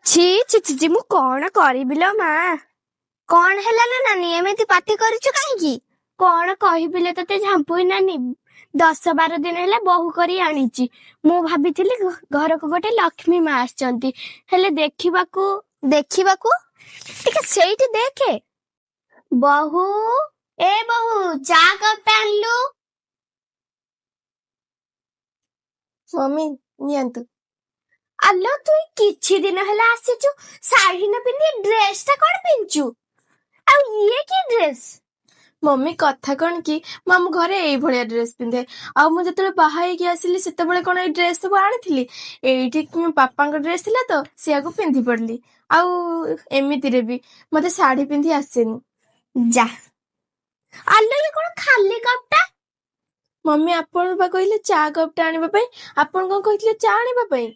ଛି ଛି ଛି ଛି, ମୁଁ କଣ କରିବି ଲୋ ମା। କଣ ହେଲା ନା ନାନୀ ଏମିତି ପାଟି କରୁଛୁ କାହିଁକି? କଣ କହିବି ଲୋ ତତେ ଝାମ୍ପୁଇ ନାନୀ, 10-12 ଦିନ ହେଲା ବୋହୂ କରି ଆଣିଛି। ମୁଁ ଭାବିଥିଲି ଘରକୁ ଗୋଟେ ଲକ୍ଷ୍ମୀ ମା ଆସିଛନ୍ତି, ହେଲେ ଦେଖିବାକୁ ଟିକେ ସେଇଠି ଦେଖେ। ବୋହୂ, ଏ ବୋହୂ, ଚା କପ୍ ଆଣିଲୁ। ମମି ନିଅନ୍ତୁ। ଆଲୋ ତୁ କିଛି ଦିନ ହେଲା ଆସିଛୁ, ଶାଢୀ ନ ପିନ୍ଧି ଡ୍ରେସ ଟା କଣ ପିନ୍ଧୁଛୁ? ଆଉ ଇଏ କି ଡ୍ରେସ? ମମି କଥା କଣ କି, ମୁଁ ଆମ ଘରେ ଏଇଭଳିଆ ଡ୍ରେସ ପିନ୍ଧେ। ଆଉ ମୁଁ ଯେତେବେଳେ ବାହା ହେଇକି ଆସିଲି ସେତେବେଳେ କଣ ଏଇ ଡ୍ରେସ ସବୁ ଆଣିଥିଲି? ଏଇଠି ମୋ ବାପାଙ୍କ ଡ୍ରେସ ଥିଲା ତ ସିଆକୁ ପିନ୍ଧି ପଡିଲି। ଆଉ ଏମିତିରେ ବି ମତେ ଶାଢୀ ପିନ୍ଧି ଆସେନି। ଯା। ଆଲୋ ଇଏ କଣ ଖାଲି କପ୍ ଟା? ମମି ଆପଣ ବା କହିଲେ ଚା କପ୍ ଟା ଆଣିବା ପାଇଁ। ଆପଣ କଣ କହିଥିଲେ ଚା ଆଣିବା ପାଇଁ?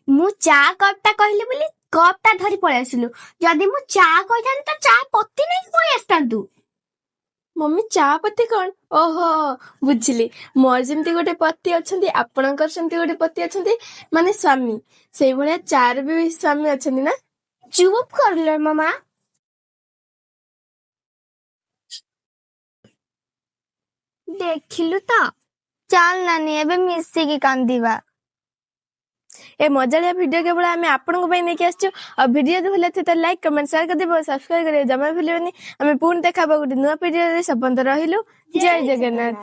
ମୁଁ ଚା କପ୍ ଟା କହିଲି ବୋଲି କପ୍ ଟା ଧରି ପଳେଇ ଆସିଲୁ। ଯଦି ମୁଁ ଚା କହିଥାନ୍ତି ତ ଚା ପତି ନେଇକି ପଳେଇ ଆସିଥାନ୍ତୁ। ମମି ଚା ପତି କଣ? ଓହୋ ବୁଝିଲି। ମୋର ଯେମିତି ଗୋଟେ ପତି ଅଛନ୍ତି, ଆପଣଙ୍କର ସେମିତି ଗୋଟେ ପତି ଅଛନ୍ତି, ମାନେ ସ୍ୱାମୀ। ସେଇଭଳିଆ ଚାର ବି ସ୍ୱାମୀ ଅଛନ୍ତି ନା? ଚୁପ୍ କରିଲେ ମାମା। ଦେଖିଲୁ ତ, ଚାଲ ନାନୀ ଏବେ ମିଶିକି କାନ୍ଦିବା। ଏ ମଜାଳିଆ ଭିଡିଓ କେବଳ ଆମେ ଆପଣଙ୍କ ପାଇଁ ନେଇକି ଆସିଛୁ। ଆଉ ଭିଡିଓ ଯଦି ଭଲ ଲାଗିଥିବ ତାହେଲେ ଲାଇକ୍, କମେଣ୍ଟ, ସେୟାର କରିଦେବ, ସବସ୍କ୍ରାଇବ କରିବା ଜମା ଭୁଲିବନି। ଆମେ ପୁଣି ଦେଖା ହବ ଗୋଟେ ନୂଆ ଭିଡିଓରେ। ସେ ପର୍ଯ୍ୟନ୍ତ ରହିଲୁ। ଜୟ ଜଗନ୍ନାଥ।